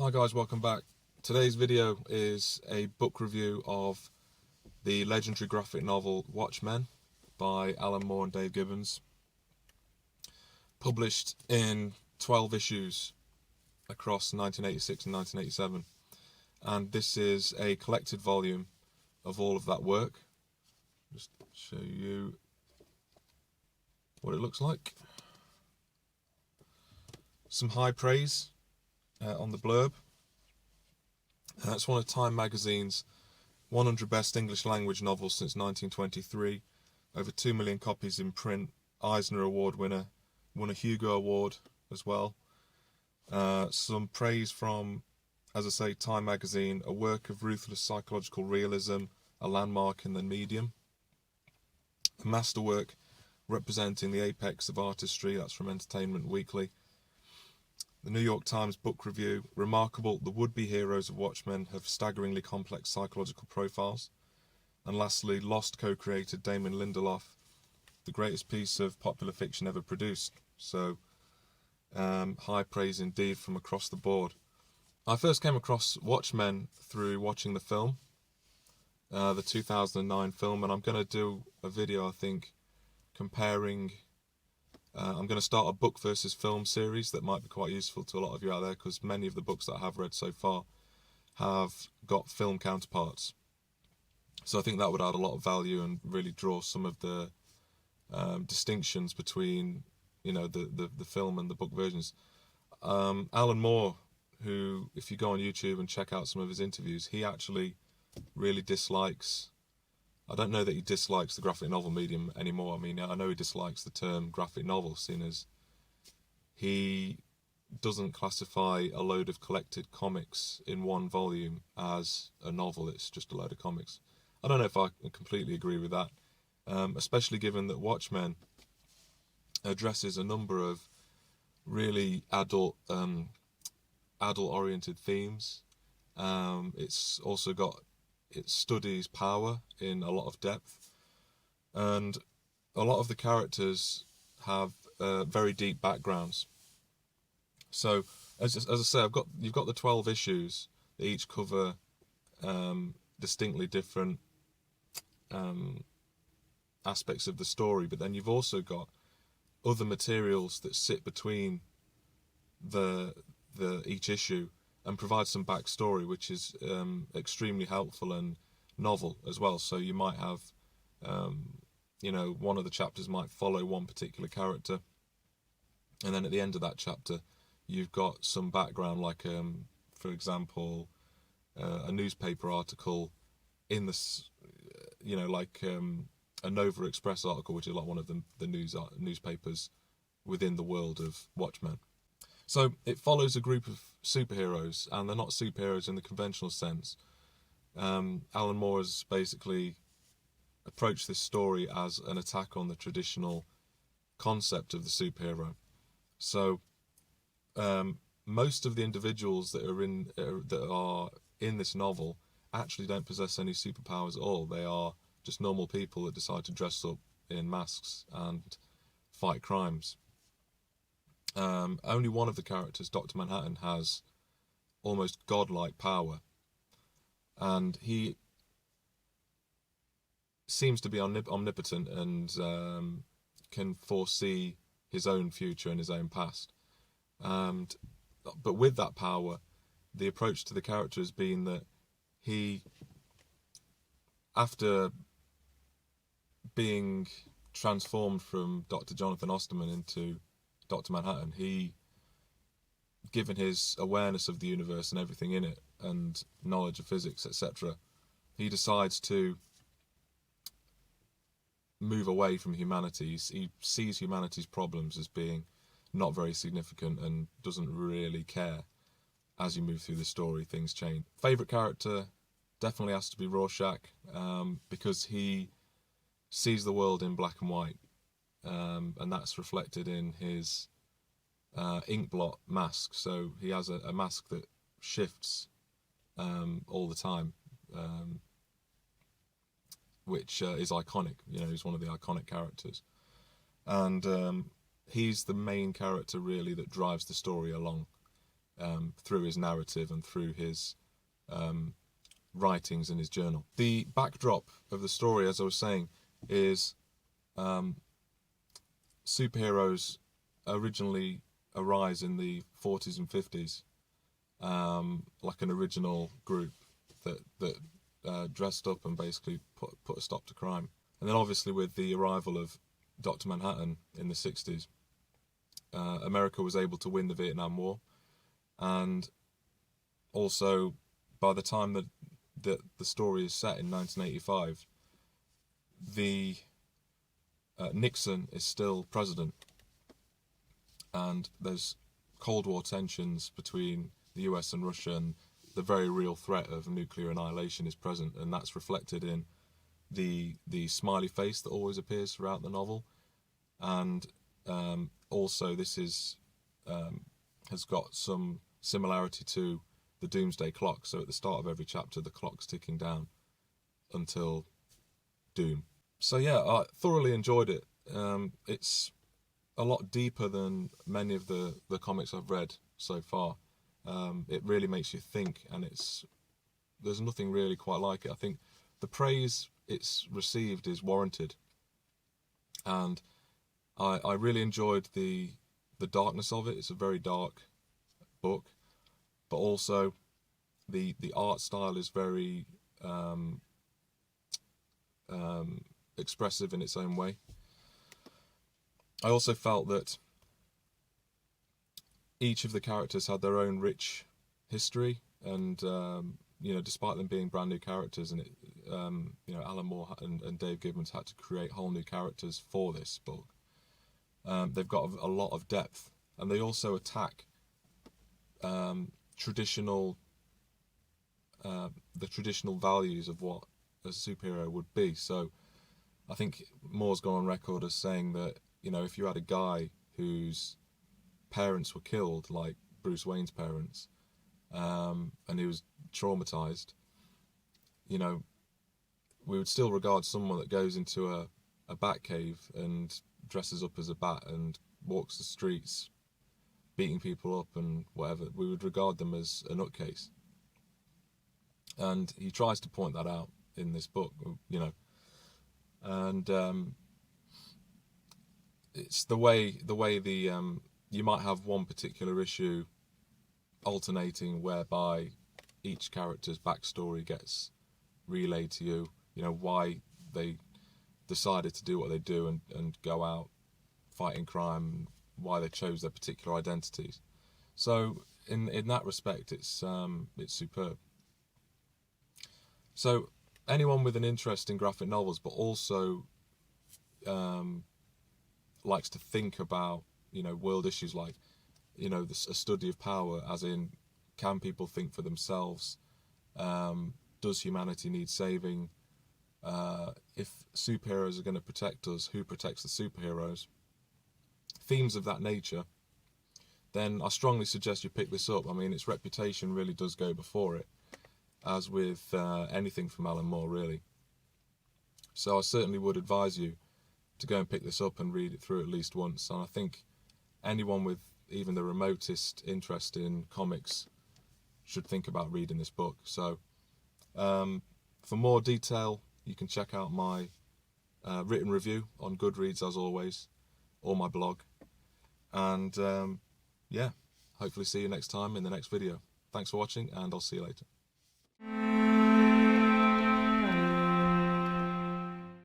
Hi guys, welcome back. Today's video is a book review of the legendary graphic novel Watchmen by Alan Moore and Dave Gibbons, published in 12 issues across 1986 and 1987, and this is a collected volume of all of that work. Just show you what it looks like. Some high praise on the blurb. It's one of Time magazine's 100 best English language novels since 1923. Over 2 million copies in print. Eisner Award winner. Won a Hugo Award as well. Some praise from, as I say, Time magazine. A work of ruthless psychological realism. A landmark in the medium. A masterwork representing the apex of artistry. That's from Entertainment Weekly. The New York Times book review, remarkable, the would-be heroes of Watchmen have staggeringly complex psychological profiles. And lastly, Lost co-creator Damon Lindelof, the greatest piece of popular fiction ever produced. So, high praise indeed from across the board. I first came across Watchmen through watching the film, the 2009 film, and I'm going to do a video, I think, comparing... I'm going to start a book versus film series that might be quite useful to a lot of you out there, because many of the books that I have read so far have got film counterparts. So I think that would add a lot of value and really draw some of the distinctions between, you know, the film and the book versions. Alan Moore, who, if you go on YouTube and check out some of his interviews, he actually really dislikes... I don't know that he dislikes the graphic novel medium anymore. I mean, I know he dislikes the term graphic novel, seeing as he doesn't classify a load of collected comics in one volume as a novel. It's just a load of comics. I don't know if I completely agree with that, especially given that Watchmen addresses a number of really adult-oriented themes. It's also got... It studies power in a lot of depth, and a lot of the characters have very deep backgrounds. So, as I say, you've got the 12 issues that each cover distinctly different aspects of the story, but then you've also got other materials that sit between each issue and provide some backstory, which is extremely helpful and novel as well. So you might have, you know, one of the chapters might follow one particular character, and then at the end of that chapter, you've got some background, like, for example, a newspaper article in this, you know, like a Nova Express article, which is like one of the newspapers within the world of Watchmen. So it follows a group of superheroes, and they're not superheroes in the conventional sense. Alan Moore has basically approached this story as an attack on the traditional concept of the superhero. So most of the individuals that are in this novel actually don't possess any superpowers at all. They are just normal people that decide to dress up in masks and fight crimes. Only one of the characters, Dr. Manhattan, has almost godlike power, and he seems to be omnipotent and can foresee his own future and his own past. But with that power, the approach to the character has been that he, after being transformed from Dr. Jonathan Osterman into Dr. Manhattan, he, given his awareness of the universe and everything in it, and knowledge of physics, etc., he decides to move away from humanity. He sees humanity's problems as being not very significant and doesn't really care. As you move through the story, things change. Favourite character definitely has to be Rorschach, because he sees the world in black and white. And that's reflected in his inkblot mask. So he has a mask that shifts all the time, which is iconic. You know, he's one of the iconic characters, and he's the main character really that drives the story along. through his narrative and through his writings in his journal. The backdrop of the story, as I was saying, is superheroes originally arise in the 40s and 50s, like an original group that dressed up and basically put a stop to crime. And then obviously with the arrival of Dr. Manhattan in the 60s, America was able to win the Vietnam War, and also by the time that the story is set in 1985, the Nixon is still president, and there's Cold War tensions between the US and Russia, and the very real threat of nuclear annihilation is present, and that's reflected in the smiley face that always appears throughout the novel. And also this is has got some similarity to the Doomsday Clock. So at the start of every chapter, the clock's ticking down until doom. So yeah, I thoroughly enjoyed it. It's a lot deeper than many of the comics I've read so far. It really makes you think, and there's nothing really quite like it. I think the praise it's received is warranted, and I really enjoyed the darkness of it. It's a very dark book, but also the art style is very expressive in its own way. I also felt that each of the characters had their own rich history, and despite them being brand new characters, and Alan Moore and Dave Gibbons had to create whole new characters for this book. They've got a lot of depth, and they also attack the traditional values of what a superhero would be. So I think Moore's gone on record as saying that, if you had a guy whose parents were killed, like Bruce Wayne's parents, and he was traumatized, we would still regard someone that goes into a bat cave and dresses up as a bat and walks the streets beating people up and whatever, we would regard them as a nutcase. And he tries to point that out in this book, and it's the way you might have one particular issue alternating whereby each character's backstory gets relayed to you, why they decided to do what they do and go out fighting crime, why they chose their particular identities. So in that respect, it's superb. So anyone with an interest in graphic novels, but also likes to think about world issues like a study of power, as in, can people think for themselves? Does humanity need saving? If superheroes are going to protect us, who protects the superheroes? Themes of that nature, then I strongly suggest you pick this up. I mean, its reputation really does go before it, as with anything from Alan Moore, really. So I certainly would advise you to go and pick this up and read it through at least once. And I think anyone with even the remotest interest in comics should think about reading this book. So for more detail, you can check out my written review on Goodreads, as always, or my blog. And yeah, hopefully see you next time in the next video. Thanks for watching, and I'll see you later.